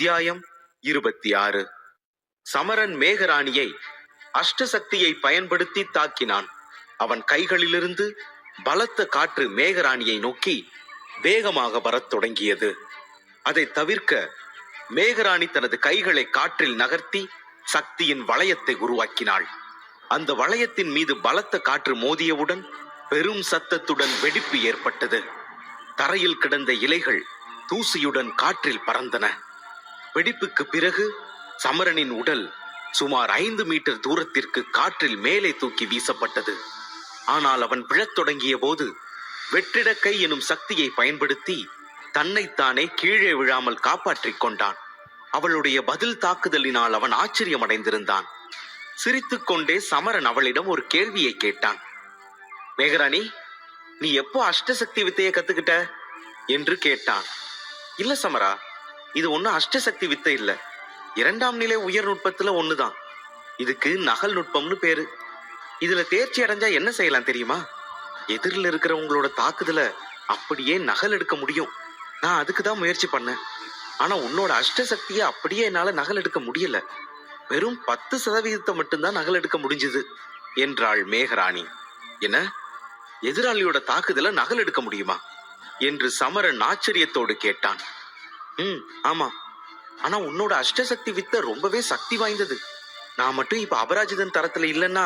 அத்தியாயம் 26. சமரன் மேகராணியை அஷ்டசக்தியை பயன்படுத்தி தாக்கினான். அவன் கைகளிலிருந்து பலத்த காற்று மேகராணியை நோக்கி வேகமாக வரத் தொடங்கியது. அதை தவிர்க்க மேகராணி தனது கைகளை காற்றில் நகர்த்தி சக்தியின் வளையத்தை உருவாக்கினாள். அந்த வளையத்தின் மீது பலத்த காற்று மோதியவுடன் பெரும் சத்தத்துடன் வெடிப்பு ஏற்பட்டது. தரையில் கிடந்த இலைகள் தூசியுடன் காற்றில் பறந்தன. வெடிப்புக்கு பிறகு சமரனின் உடல் சுமார் 5 மீட்டர் தூரத்திற்கு காற்றில் மேலே தூக்கி வீசப்பட்டது. ஆனால் அவன் விழத் தொடங்கிய போது வெற்றிடக்கை எனும் சக்தியை பயன்படுத்தி தன்னைத்தானே கீழே விழாமல் காப்பாற்றிக் கொண்டான். அவளுடைய பதில் தாக்குதலினால் அவன் ஆச்சரியமடைந்திருந்தான். சிரித்துக்கொண்டே சமரன் அவளிடம் ஒரு கேள்வியை கேட்டான். மேகராணி, நீ எப்போ அஷ்டசக்தி வித்தையை கத்துக்கிட்ட என்று கேட்டான். இல்ல சமரா, இது ஒன்னும் அஷ்டசக்தி வித்தை இல்ல, 2ஆம் நிலை உயர் நுட்பத்துல ஒண்ணுதான். இதுக்கு நகல் நுட்பம்னு பேரு. இதுல தேர்ச்சி அடைஞ்சா என்ன செய்யலாம் தெரியுமா? எதிரில் இருக்கிறவங்களோட தாக்குதல அப்படியே நகல் எடுக்க முடியும். நான் அதுக்குதான் முயற்சி பண்ணேன். ஆனா உன்னோட அஷ்டசக்தியை அப்படியே என்னால நகல் எடுக்க முடியல. வெறும் 10% மட்டும்தான் நகல் எடுக்க முடிஞ்சது என்றாள் மேகராணி. என்ன, எதிராளியோட தாக்குதல நகல் எடுக்க முடியுமா என்று சமரன் ஆச்சரியத்தோடு கேட்டான். ஆமா, ஆனா உன்னோட அஷ்டசக்தி வித்தை ரொம்பவே சக்தி வாய்ந்தது. நான் மட்டும் இப்ப அபராஜிதன் தரத்துல இல்லைன்னா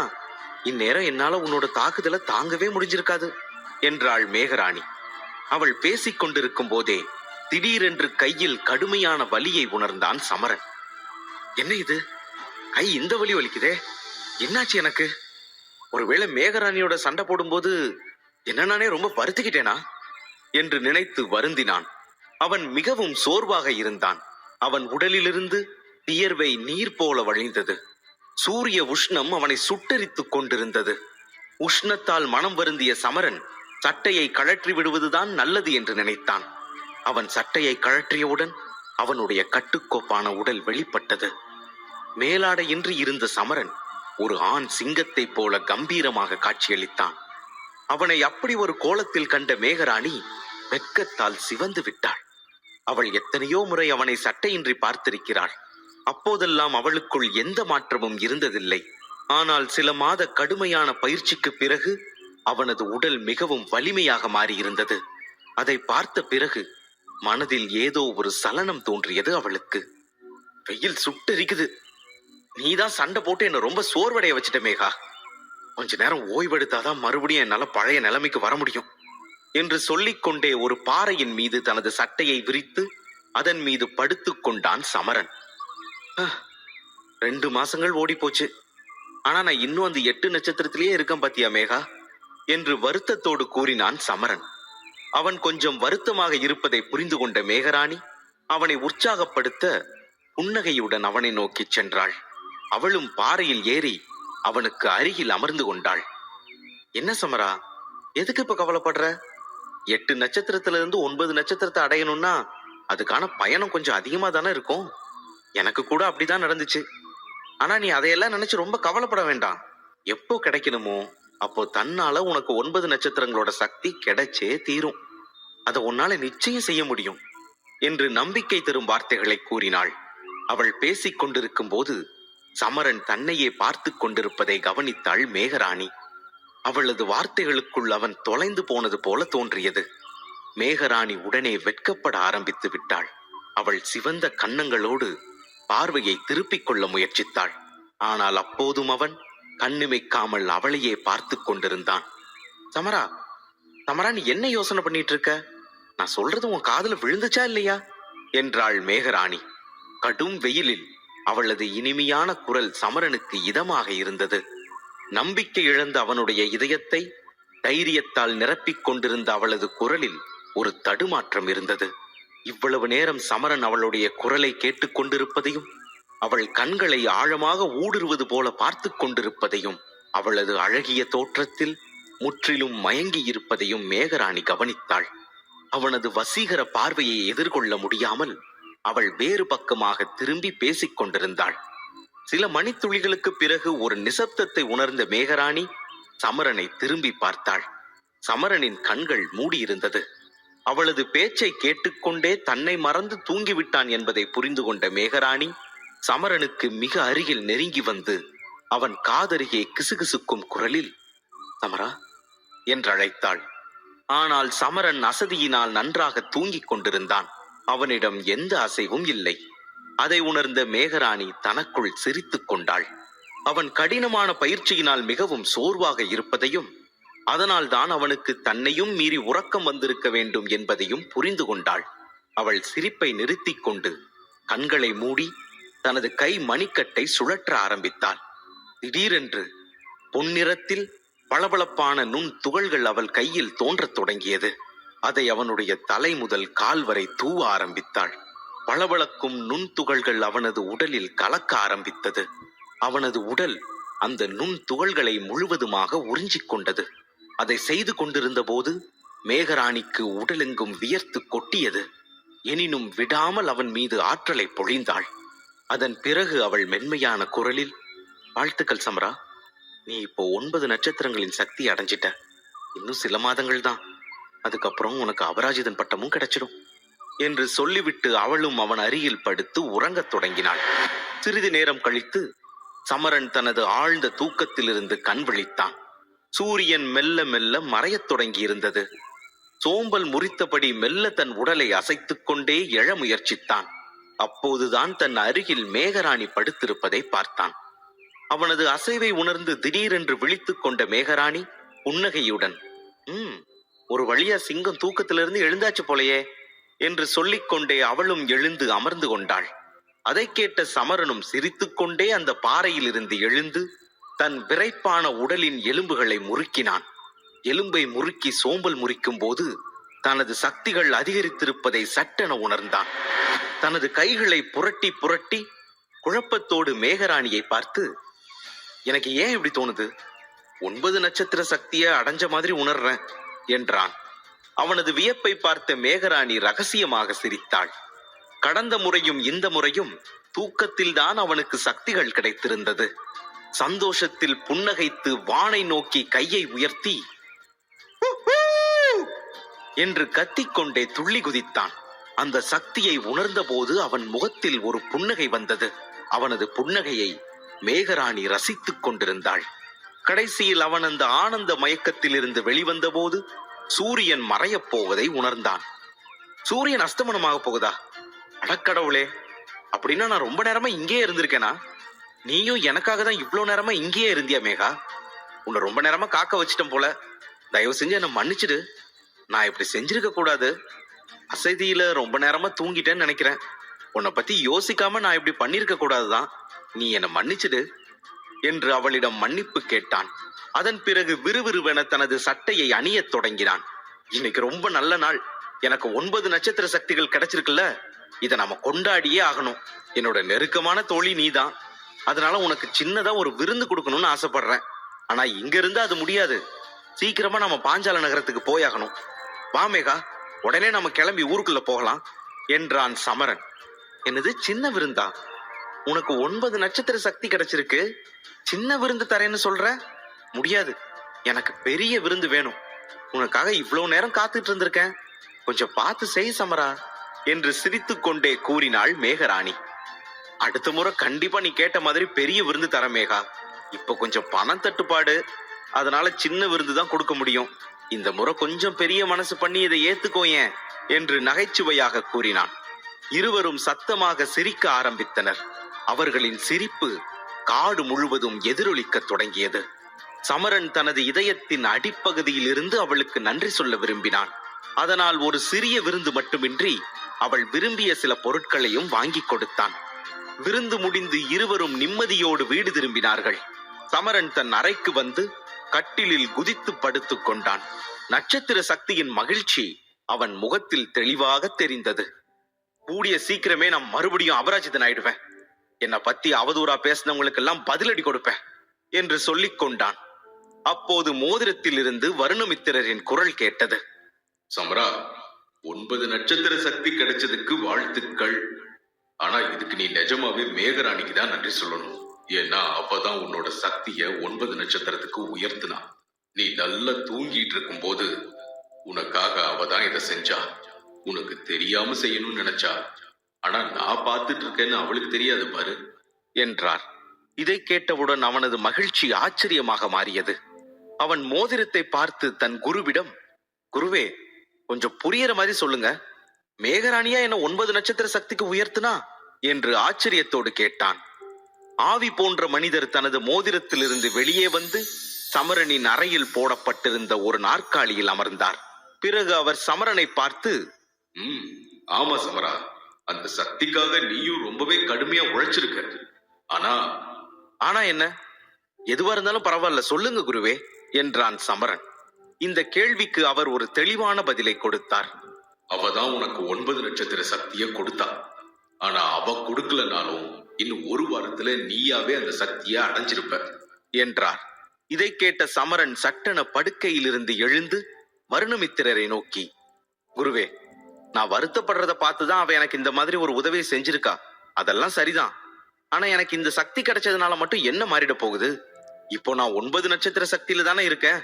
இந்நேரம் என்னால உன்னோட தாக்குதலை தாங்கவே முடிஞ்சிருக்காது என்றாள் மேகராணி. அவள் பேசிக் கொண்டிருக்கும் போதே திடீரென்று கையில் கடுமையான வலியை உணர்ந்தான் சமரன். என்ன இது, கை இந்த வலி வலிக்குதே, என்னாச்சு எனக்கு? ஒருவேளை மேகராணியோட சண்டை போடும்போது என்ன நானே ரொம்ப வருத்திக்கிட்டேனா என்று நினைத்து வருந்தினான். அவன் மிகவும் சோர்வாக இருந்தான். அவன் உடலிலிருந்து வியர்வை நீர் போல வழிந்தது. சூரிய உஷ்ணம் அவனை சுட்டரித்துக் கொண்டிருந்தது. உஷ்ணத்தால் மனம் வருந்திய சமரன் சட்டையை கழற்றி விடுவதுதான் நல்லது என்று நினைத்தான். அவன் சட்டையை கழற்றியவுடன் அவனுடைய கட்டுக்கோப்பான உடல் வெளிப்பட்டது. மேலாடையின்றி இருந்த சமரன் ஒரு ஆண் சிங்கத்தை போல கம்பீரமாக காட்சியளித்தான். அவனை அப்படி ஒரு கோலத்தில் கண்ட மேகராணி வெட்கத்தால் சிவந்து விட்டாள். அவள் எத்தனையோ முறை அவனை சட்டையின்றி பார்த்திருக்கிறாள். அப்போதெல்லாம் அவளுக்குள் எந்த மாற்றமும் இருந்ததில்லை. ஆனால் சில மாத கடுமையான பயிற்சிக்கு பிறகு அவனது உடல் மிகவும் வலிமையாக மாறியிருந்தது. அதை பார்த்த பிறகு மனதில் ஏதோ ஒரு சலனம் தோன்றியது அவளுக்கு. வெயில் சுட்டெரிக்குது, நீதான் சண்டை போட்டு என்ன ரொம்ப சோர்வடைய வச்சிட்ட மேகா. கொஞ்ச நேரம் ஓய்வெடுத்தாதான் மறுபடியும் என்னால பழைய நிலைமைக்கு வர முடியும் என்று சொல்லிக்கொண்டே ஒரு பாறையின் மீது தனது சட்டையை விரித்து அதன் மீது படுத்துக் கொண்டான் சமரன். 2 மாசங்கள் ஓடி போச்சு, ஆனா நான் இன்னும் அந்த 8 நட்சத்திரத்திலேயே இருக்கேன் பாத்தியா மேகா என்று வருத்தத்தோடு கூறினான் சமரன். அவன் கொஞ்சம் வருத்தமாக இருப்பதை புரிந்து கொண்ட மேகராணி அவனை உற்சாகப்படுத்த புன்னகையுடன் அவனை நோக்கி சென்றாள். அவளும் பாறையில் ஏறி அவனுக்கு அருகில் அமர்ந்து கொண்டாள். என்ன சமரா, எதுக்கு இப்ப கவலைப்படுற? 8 நட்சத்திரத்திலிருந்து 9 நட்சத்திரத்தை அடையணும்னா அதுக்கான பயணம் கொஞ்சம் அதிகமா தானே இருக்கும். எனக்கு கூட அப்படிதான் நடந்துச்சு. ஆனா நீ அதையெல்லாம் நினைச்சு ரொம்ப கவலைப்பட வேண்டாம். எப்போ கிடைக்கணுமோ அப்போ தன்னால உனக்கு 9 நட்சத்திரங்களோட சக்தி கிடைச்சே தீரும். அதை உன்னால நிச்சயம் செய்ய முடியும் என்று நம்பிக்கை தரும் வார்த்தைகளை கூறினாள். அவள் பேசிக் கொண்டிருக்கும் போது சமரன் தன்னையே பார்த்து கொண்டிருப்பதை கவனித்தாள் மேகராணி. அவளது வார்த்தைகளுக்குள் அவன் தொலைந்து போனது போல தோன்றியது. மேகராணி உடனே வெட்கப்பட ஆரம்பித்து விட்டாள். அவள் சிவந்த கன்னங்களோடு பார்வையை திருப்பிக் கொள்ள முயற்சித்தாள். ஆனால் அப்போதும் அவன் கண்ணிமைக்காமல் அவளையே பார்த்து கொண்டிருந்தான். சமரா, சமரா, நீ என்ன யோசனை பண்ணிட்டு இருக்க? நான் சொல்றது உன் காதுல விழுந்துச்சா இல்லையா என்றாள் மேகராணி. கடும் வெயிலில் அவளது இனிமையான குரல் சமரனுக்கு இதமாக இருந்தது. நம்பிக்கை இழந்த அவனுடைய இதயத்தை தைரியத்தால் நிரப்பிக் கொண்டிருந்த அவளது குரலில் ஒரு தடுமாற்றம் இருந்தது. இவ்வளவு நேரம் சமரன் அவளுடைய குரலை கேட்டுக் கொண்டிருப்பதையும் அவள் கண்களை ஆழமாக ஊடுருவது போல பார்த்து கொண்டிருப்பதையும் அவளது அழகிய தோற்றத்தில் முற்றிலும் மயங்கி இருப்பதையும் மேகராணி கவனித்தாள். அவனது வசீகர பார்வையை எதிர்கொள்ள முடியாமல் அவள் வேறு பக்கமாக திரும்பி பேசிக் கொண்டிருந்தாள். சில மணித்துளிகளுக்கு பிறகு ஒரு நிசப்தத்தை உணர்ந்த மேகராணி சமரனை திரும்பி பார்த்தாள். சமரனின் கண்கள் மூடியிருந்தது. அவளது பேச்சை கேட்டுக்கொண்டே தன்னை மறந்து தூங்கிவிட்டான் என்பதை புரிந்து கொண்ட மேகராணி சமரனுக்கு மிக அருகில் நெருங்கி வந்து அவன் காதருகே கிசுகிசுக்கும் குரலில் சமரா என்றழைத்தாள். ஆனால் சமரன் அசதியினால் நன்றாக தூங்கிக் கொண்டிருந்தான். அவனிடம் எந்த அசைவும் இல்லை. அதை உணர்ந்த மேகராணி தனக்குள் சிரித்துக் கொண்டாள். அவன் கடினமான பயிற்சியினால் மிகவும் சோர்வாக இருப்பதையும் அதனால் தான் அவனுக்கு தன்னையும் மீறி உறக்கம் வந்திருக்க வேண்டும் என்பதையும் புரிந்து கொண்டாள். அவள் சிரிப்பை நிறுத்திக் கொண்டு கண்களை மூடி தனது கை மணிக்கட்டை சுழற்ற ஆரம்பித்தாள். திடீரென்று பொன்னிறத்தில் பளபளப்பான நுண் துகள்கள் அவள் கையில் தோன்றத் தொடங்கியது. அதை அவனுடைய தலை முதல் கால் வரை தூவ ஆரம்பித்தாள். பளபளக்கும் நுண் துகள்கள் அவனது உடலில் கலக்க ஆரம்பித்தது. அவனது உடல் அந்த நுண் துகள்களை முழுவதுமாக உறிஞ்சிக் கொண்டது. அதை செய்து கொண்டிருந்த போது மேகராணிக்கு உடலெங்கும் வியர்த்து கொட்டியது. எனினும் விடாமல் அவன் மீது ஆற்றலை பொழிந்தாள். அதன் பிறகு அவள் மென்மையான குரலில், வாழ்த்துக்கள் சமரா, நீ இப்போ 9 நட்சத்திரங்களின் சக்தி அடைஞ்சிட்ட. இன்னும் சில மாதங்கள் தான், அதுக்கப்புறம் உனக்கு அபராஜிதன் பட்டமும் கிடைச்சிடும் என்று சொல்லிவிட்டு அவளும் அவன் அருகில் படுத்து உறங்கத் தொடங்கினாள். சிறிது நேரம் கழித்து சமரன் தனது ஆழ்ந்த தூக்கத்திலிருந்து கண் விழித்தான். சூரியன் மெல்ல மெல்ல மறையத் தொடங்கியிருந்தது. சோம்பல் முறித்தபடி மெல்ல தன் உடலை அசைத்துக் கொண்டே எழ முயற்சித்தான். அப்போதுதான் தன் அருகில் மேகராணி படுத்திருப்பதை பார்த்தான். அவனது அசைவை உணர்ந்து திடீரென்று விழித்துக் கொண்ட மேகராணி புன்னகையுடன், ஒரு வழியா சிங்கம் தூக்கத்திலிருந்து எழுந்தாச்சு போலையே என்று சொல்லிக்கொண்டே அவளும் எழுந்து அமர்ந்து கொண்டாள். அதை கேட்ட சமரனும் சிரித்துக்கொண்டே அந்த பாறையில் இருந்து எழுந்து தன் விரைப்பான உடலின் எலும்புகளை முறுக்கினான். எலும்பை முறுக்கி சோம்பல் முறிக்கும் போது தனது சக்திகள் அதிகரித்திருப்பதை சட்டென உணர்ந்தான். தனது கைகளை புரட்டி புரட்டி குழப்பத்தோடு மேகராணியை பார்த்து, எனக்கு ஏன் இப்படி தோணுது? 9 நட்சத்திர சக்தியை அடைஞ்ச மாதிரி உணர்றேன் என்றான். அவனது வியப்பை பார்த்த மேகராணி ரகசியமாக சிரித்தாள். கடந்த முறையும் இந்த முறையும் தூக்கத்தில்தான் அவனுக்கு சக்திகள் கிடைத்திருந்தது. சந்தோஷத்தில் புன்னகைத்து வானை நோக்கி கையை உயர்த்தி என்று கத்திக்கொண்டே துள்ளி குதித்தான். அந்த சக்தியை உணர்ந்த போது அவன் முகத்தில் ஒரு புன்னகை வந்தது. அவனது புன்னகையை மேகராணி ரசித்துக் கொண்டிருந்தாள். கடைசியில் அவன் அந்த ஆனந்த மயக்கத்தில் இருந்து வெளிவந்த போது சூரியன் மறையப் போவதை உணர்ந்தான். சூரியன் அஸ்தமனமாக போகுதா? அடக்கடவுளே, அப்படின்னா நான் ரொம்ப நேரமா இங்கேயே இருந்திருக்கேனா? நீயும் எனக்காக தான் இவ்வளவு நேரமா இங்கேயே இருந்தியா மேகா? உன்னை ரொம்ப நேரமா காக்க வச்சிட்டேன் போல. தயவு செஞ்சு என்னை மன்னிச்சிடு. நான் இப்படி செஞ்சிருக்க கூடாது. அசதியில ரொம்ப நேரமா தூங்கிட்டேன்னு நினைக்கிறேன். உன்னை பத்தி யோசிக்காம நான் இப்படி பண்ணிருக்க கூடாதுதான். நீ என்னை மன்னிச்சிடு என்று அவளிடம் மன்னிப்பு கேட்டான். அதன் பிறகு விறுவிறுவென தனது சட்டையை அணியத் தொடங்கினான். இன்னைக்கு ரொம்ப நல்ல நாள். எனக்கு 9 நட்சத்திர சக்திகள் கிடைச்சிருக்குல்ல, இதை நாம கொண்டாடியே ஆகணும். என்னோட நெருக்கமான தோழி நீதான். அதனால உனக்கு சின்னதா ஒரு விருந்து கொடுக்கணும்னு ஆசைப்படுறேன். ஆனா இங்க இருந்து அது முடியாது. சீக்கிரமா நம்ம பாஞ்சால நகரத்துக்கு போயாகணும். வா மேகா, உடனே நம்ம கிளம்பி ஊருக்குள்ள போகலாம் என்றான் சமரன். என்னது சின்ன விருந்தா? உனக்கு 9 நட்சத்திர சக்தி கிடைச்சிருக்கு, சின்ன விருந்து தரேன்னு சொல்ற? முடியாது, எனக்கு பெரிய விருந்து வேணும். உனக்காக இவ்வளவு நேரம் காத்துட்டு இருந்திருக்கேன். கொஞ்சம் பார்த்து செய் சமரா என்று சிரித்துக் கொண்டே கூறினாள் மேகராணி. அடுத்த முறை கண்டிப்பா நீ கேட்ட மாதிரி பெரிய விருந்து தர மேகா. இப்ப கொஞ்சம் பணம் தட்டுப்பாடு, அதனால சின்ன விருந்து தான் கொடுக்க முடியும். இந்த முறை கொஞ்சம் பெரிய மனசு பண்ணி இதை ஏத்துக்கோயேன் என்று நகைச்சுவையாக கூறினான். இருவரும் சத்தமாக சிரிக்க ஆரம்பித்தனர். அவர்களின் சிரிப்பு காடு முழுவதும் எதிரொலிக்க தொடங்கியது. சமரன் தனது இதயத்தின் அடிப்பகுதியில் இருந்து அவளுக்கு நன்றி சொல்ல விரும்பினான். அதனால் ஒரு சிறிய விருந்து மட்டுமின்றி அவள் விரும்பிய சில பொருட்களையும் வாங்கி கொடுத்தான். விருந்து முடிந்து இருவரும் நிம்மதியோடு வீடு திரும்பினார்கள். சமரன் தன் அறைக்கு வந்து கட்டிலில் குதித்து படுத்துக் கொண்டான். நட்சத்திர சக்தியின் மகிழ்ச்சி அவன் முகத்தில் தெளிவாக தெரிந்தது. கூடிய சீக்கிரமே நான் மறுபடியும் அபராஜிதன் ஆயிடுவேன். என்னை பத்தி அவதூறா பேசினவங்களுக்கு எல்லாம் பதிலடி கொடுப்பேன் என்று சொல்லிக் கொண்டான். அப்போது மோதிரத்தில் இருந்து வருணமித்திரரின் குரல் கேட்டது. சமரா, 9 நட்சத்திர சக்தி கிடைச்சதுக்கு வாழ்த்துக்கள். ஆனா இதுக்கு நீ நிஜமாவே மேகராணிக்கு தான் நன்றி சொல்லணும். ஏன்னா அப்பதான் உன்னோட சக்திய 9 நட்சத்திரத்துக்கு உயர்த்தினா. நீ நல்லா தூங்கிட்டு இருக்கும் போது உனக்காக அவ தான் இதை செஞ்சா. உனக்கு தெரியாம செய்யணும்னு நினைச்சா. ஆனா நான் பார்த்துட்டு இருக்கேன்னு அவளுக்கு தெரியாது பாரு என்றார். இதை கேட்டவுடன் அவனது மகிழ்ச்சி ஆச்சரியமாக மாறியது. அவன் மோதிரத்தை பார்த்து தன் குருவிடம், குருவே, கொஞ்சம் புரியற மாதிரி சொல்லுங்க, மேகராணியா என்ன 9 நட்சத்திர சக்திக்கு உயர்த்தினா என்று ஆச்சரியத்தோடு கேட்டான். ஆவி போன்ற மனிதர் தனது மோதிரத்திலிருந்து வெளியே வந்து சமரனின் அறையில் போடப்பட்டிருந்த ஒரு நாற்காலியில் அமர்ந்தார். பிறகு அவர் சமரனை பார்த்து, ஆமா சமரா, அந்த சக்திக்காக நீயும் ரொம்பவே கடுமையா உழைச்சிருக்க. ஆனா ஆனா என்ன? எதுவா இருந்தாலும் பரவாயில்ல, சொல்லுங்க குருவே என்றான் சமரன். இந்த கேள்விக்கு அவர் ஒரு தெளிவான பதிலை கொடுத்தார். அவதான் உனக்கு 9 நட்சத்திர சக்திய கொடுத்தா. ஆனா அவ கொடுக்கலனாலும் இன்னும் 1 வாரத்துல நீயாவே அந்த சக்திய அடைஞ்சிருப்ப என்றார். இதை கேட்ட சமரன் சட்டென படுக்கையிலிருந்து எழுந்து வருணமித்திரரை நோக்கி, குருவே, நான் வருத்தப்படுறத பார்த்துதான் அவ எனக்கு இந்த மாதிரி ஒரு உதவியை செஞ்சிருக்கா. அதெல்லாம் சரிதான். ஆனா எனக்கு இந்த சக்தி கிடைச்சதுனால மட்டும் என்ன மாறிட போகுது? இப்போ நான் 9 நட்சத்திர சக்தியில தானே இருக்கேன்.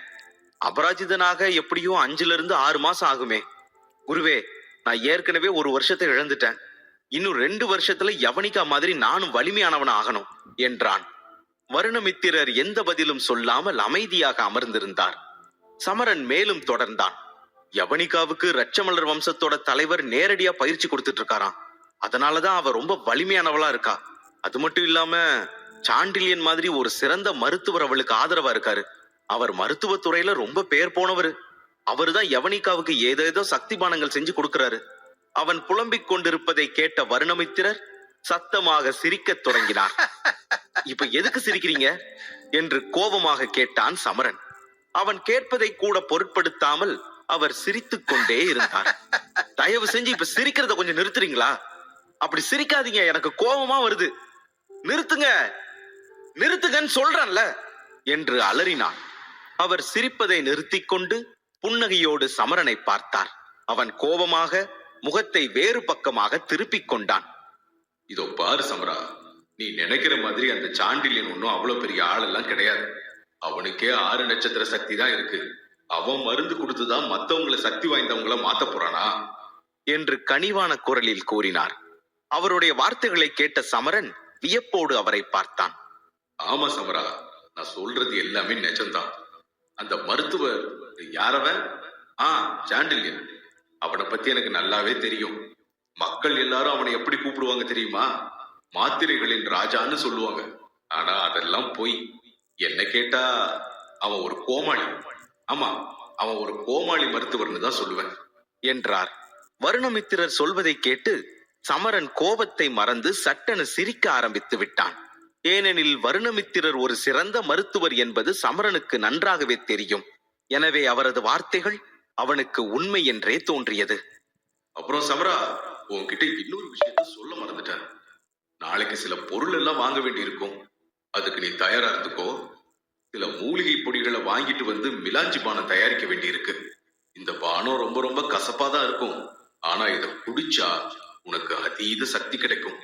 அபராஜிதனாக எப்படியோ 5 to 6 மாசம் ஆகுமே. குருவே, நான் ஏற்கனவே 1 வருஷத்தை இழந்துட்டேன். இன்னும் 2 வருஷத்துல யவனிகா மாதிரி நானும் வலிமையானவன் ஆகணும் என்றான். வருணமித்திரர் எந்த பதிலும் சொல்லாமல் அமைதியாக அமர்ந்திருந்தார். சமரன் மேலும் தொடர்ந்தான். யவனிகாவுக்கு ரட்சமலர் வம்சத்தோட தலைவர் நேரடியா பயிற்சி கொடுத்துட்டு இருக்காராம். அதனாலதான் அவ ரொம்ப வலிமையானவளா இருக்கா. அது மட்டும் இல்லாம சாண்டிலியன் மாதிரி ஒரு சிறந்த மருத்துவர் அவளுக்கு ஆதரவா இருக்காரு. அவர் மருத்துவத்துறையில ரொம்ப பேர் போனவர். அவருதான் யவனிகாவுக்கு ஏதேதோ சக்தி பானங்கள் செஞ்சு கொடுக்கிறாரு. அவன் புலம்பிக் கொண்டிருப்பதை கேட்ட வருணமித்திரர் சத்தமாக சிரிக்கத் தொடங்கினார். இப்ப எதுக்கு சிரிக்கிறீங்க என்று கோபமாக கேட்டான் சமரன். அவன் கேட்பதை கூட பொருட்படுத்தாமல் அவர் சிரித்துக் கொண்டே இருந்தார். தயவு செஞ்சு இப்ப சிரிக்கிறத கொஞ்சம் நிறுத்துறீங்களா? அப்படி சிரிக்காதீங்க, எனக்கு கோபமா வருது. நிறுத்துங்க, நிறுத்துங்கன்னு சொல்றேன்ல என்று அலறினான். அவர் சிரிப்பதை நிறுத்திக் கொண்டு புன்னகையோடு சமரனை பார்த்தார். அவன் கோபமாக முகத்தை வேறு பக்கமாக திருப்பிக் கொண்டான். இதோ பாரு சமரா, நீ நினைக்கிற மாதிரி அந்த சாண்டிலியன் ஒன்னும் அவ்வளவு பெரிய ஆளெல்லாம் கிடையாது. அவனுக்கே 6 நட்சத்திர சக்தி தான் இருக்கு. அவன் மருந்து கொடுத்துதான் மத்தவங்களை சக்தி வாய்ந்தவங்கள மாத்த போறானா என்று கனிவான குரலில் கூறினார். அவருடைய வார்த்தைகளை கேட்ட சமரன் வியப்போடு அவரை பார்த்தான். ஆமா சமரா, நான் சொல்றது எல்லாமே நிஜம்தான். அந்த மருத்துவர் யாரவன்? சாண்டிலியன். அவனை பத்தி எனக்கு நல்லாவே தெரியும். மக்கள் எல்லாரும் அவனை எப்படி கூப்பிடுவாங்க தெரியுமா? மாத்திரைகளின் ராஜான்னு சொல்லுவாங்க. ஆனா அதெல்லாம் போய். என்ன கேட்டா அவன் ஒரு கோமாளி. ஆமா, அவன் ஒரு கோமாளி மருத்துவர்னு தான் சொல்லுவேன் என்றார். வருணமித்திரர் சொல்வதை கேட்டு சமரன் கோபத்தை மறந்து சட்டென சிரிக்க ஆரம்பித்து விட்டான். ஏனெனில் வருணமித்திரர் ஒரு சிறந்த மருத்துவர் என்பது சமரனுக்கு நன்றாகவே தெரியும். எனவே அவரது வார்த்தைகள் அவனுக்கு உண்மை என்றே தோன்றியது. அப்புறம் சமரா, உன்கிட்ட இன்னொரு விஷயத்த சொல்ல மறந்துட்டேன். நாளைக்கு சில பொருள் எல்லாம் வாங்க வேண்டி இருக்கும். அதுக்கு நீ தயாரா இருந்துக்கோ. சில மூலிகை பொடிகளை வாங்கிட்டு வந்து மிலாஞ்சி பானம் தயாரிக்க வேண்டி இருக்கு. இந்த பானம் ரொம்ப ரொம்ப கசப்பாதான் இருக்கும். ஆனா இதை குடிச்சா உனக்கு அதீத சக்தி கிடைக்கும்.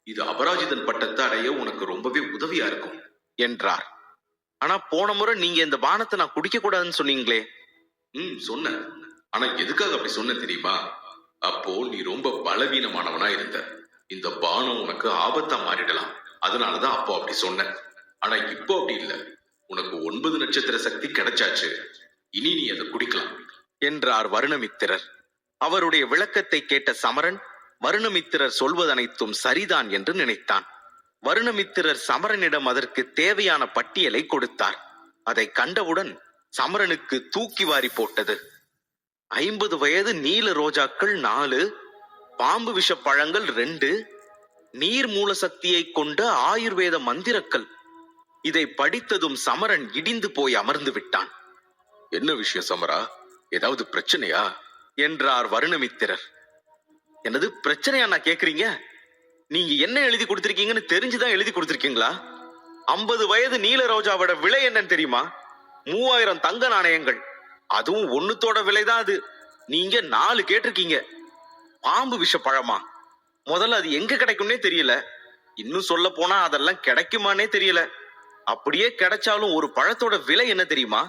இது அபராஜிதன் பட்டத்தை அடைய உனக்கு ரொம்பவே உதவியா இருக்கும் என்றார். ஆனா போன முறை நீங்க இந்த பானத்தை நான் குடிக்க கூடாதுன்னு சொன்னீங்களே. சொன்ன. ஆனா எதுக்காக அப்படி சொன்ன தெரியுமா? அப்போ நீ ரொம்ப பலவீனமானவனா இருந்த. இந்த பானம் உனக்கு ஆபத்தா மாறிடலாம். அதனாலதான் அப்போ அப்படி சொன்ன. ஆனா இப்போ அப்படி இல்ல. உனக்கு 9 நட்சத்திர சக்தி கிடைச்சாச்சு. இனி நீ அதை குடிக்கலாம் என்றார் வருணமித்திரர். அவருடைய விளக்கத்தை கேட்ட சமரன் வருணமித்திரர் சொல்வதனைத்தும் சரிதான் என்று நினைத்தான். வருணமித்திரர் சமரனிடம் அதற்கு தேவையான பட்டியலை கொடுத்தார். அதை கண்டவுடன் சமரனுக்கு தூக்கி வாரி போட்டது. 50 வயது நீல ரோஜாக்கள் 4, பாம்பு விஷ பழங்கள் 2, நீர் மூல சக்தியை கொண்ட ஆயுர்வேத மந்திரக்கல். இதை படித்ததும் சமரன் இடிந்து போய் அமர்ந்து விட்டான். என்ன விஷயம் சமரா? ஏதாவது பிரச்சனையா என்றார் வருணமித்திரர். என்னது பிரச்சனையா நான் கேக்குறீங்க? நீங்க என்ன எழுதி கொடுத்திருக்கீங்கன்னு தெரிஞ்சுதான் எழுதி கொடுத்திருக்கீங்களா? 50 வயது நீல ரோஜாவோட விலை என்னன்னு தெரியுமா? 3000 தங்க நாணயங்கள். அதுவும் ஒண்ணுத்தோட விலைதான் அது. நீங்க 4 கேட்டிருக்கீங்க. பாம்பு விஷ பழமா? முதல்ல அது எங்க கிடைக்கும்னே தெரியல. இன்னும் சொல்ல போனா அதெல்லாம் கிடைக்குமானே தெரியல. அப்படியே கிடைச்சாலும் ஒரு பழத்தோட விலை என்ன தெரியுமா?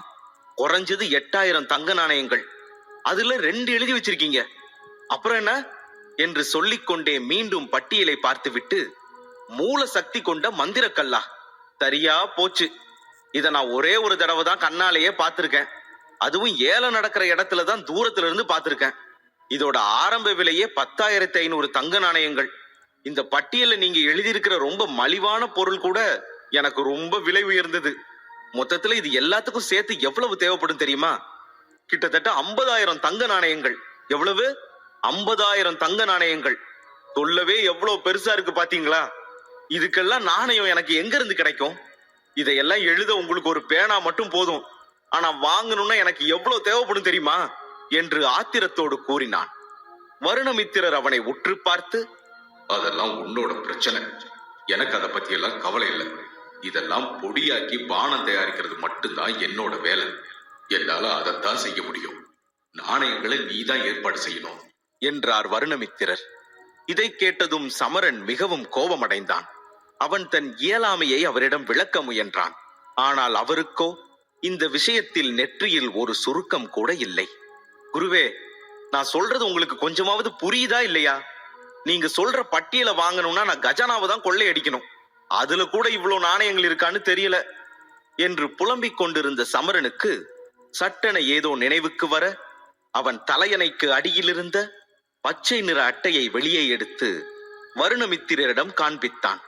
குறைஞ்சது 8000 தங்க நாணயங்கள். அதுல 2 எழுதி வச்சிருக்கீங்க. அப்புறம் என்ன என்று சொல்லிக்கொண்டே மீண்டும் பட்டியலை பார்த்துவிட்டு, மூல சக்தி கொண்ட மந்திரக்கல்லா, சரியா போச்சு. இத நான் ஒரே ஒரு தடவை தான் கண்ணாலேயே பார்த்திருக்கேன். அதுவும் ஏல நடக்கிற இடத்துல தான் தூரத்துல இருந்து பார்த்திருக்கேன். இதோட ஆரம்ப விலையே 10,500 தங்க நாணயங்கள். இந்த பட்டியல்ல நீங்க எழுதியிருக்கிற ரொம்ப மலிவான பொருள் கூட எனக்கு ரொம்ப விலை உயர்ந்தது. மொத்தத்துல இது எல்லாத்துக்கும் சேர்த்து எவ்வளவு தேவைப்படும் தெரியுமா? கிட்டத்தட்ட 50,000 தங்க நாணயங்கள். எவ்வளவு? 50,000 தங்க நாணயங்கள். சொல்லவே எவ்வளவு பெருசா இருக்கு பாத்தீங்களா? இதுக்கெல்லாம் நாணயம் எனக்கு எங்க இருந்து கிடைக்கும்? இதையெல்லாம் எழுத உங்களுக்கு ஒரு பேனா மட்டும் போதும். ஆனா வாங்கணும்னா எனக்கு எவ்வளவு தேவைப்படும் தெரியுமா என்று ஆத்திரத்தோடு கூறினான். வருணமித்திரர் அவனை உற்று பார்த்து, அதெல்லாம் உன்னோட பிரச்சனை. எனக்கு அதை பத்தி எல்லாம் கவலை இல்லை. இதெல்லாம் பொடியாக்கி பானம் தயாரிக்கிறது மட்டும்தான் என்னோட வேலை. என்னால அதைத்தான் செய்ய முடியும். நாணயங்களை நீதான் ஏற்பாடு செய்யணும் என்றார் வருணமித்திரர். இதை கேட்டதும் சமரன் மிகவும் கோபமடைந்தான். அவன் தன் இயலாமையை அவரிடம் விளக்க முயன்றான். ஆனால் அவருக்கோ இந்த விஷயத்தில் நெற்றியில் ஒரு சுருக்கம் கூட இல்லை. குருவே, நான் சொல்றது உங்களுக்கு கொஞ்சமாவது புரியுதா இல்லையா? நீங்க சொல்ற பட்டியலை வாங்கணும்னா நான் கஜானாவை தான் கொள்ளையடிக்கணும். அதுல கூட இவ்வளவு நாணயங்கள் இருக்கான்னு தெரியல என்று புலம்பிக் கொண்டிருந்த சமரனுக்கு சட்டென ஏதோ நினைவுக்கு வர, அவன் தலையணைக்கு அடியிலிருந்த பச்சை நிற அட்டையை வெளியே எடுத்து வருணமித்திரரிடம் காண்பித்தான்.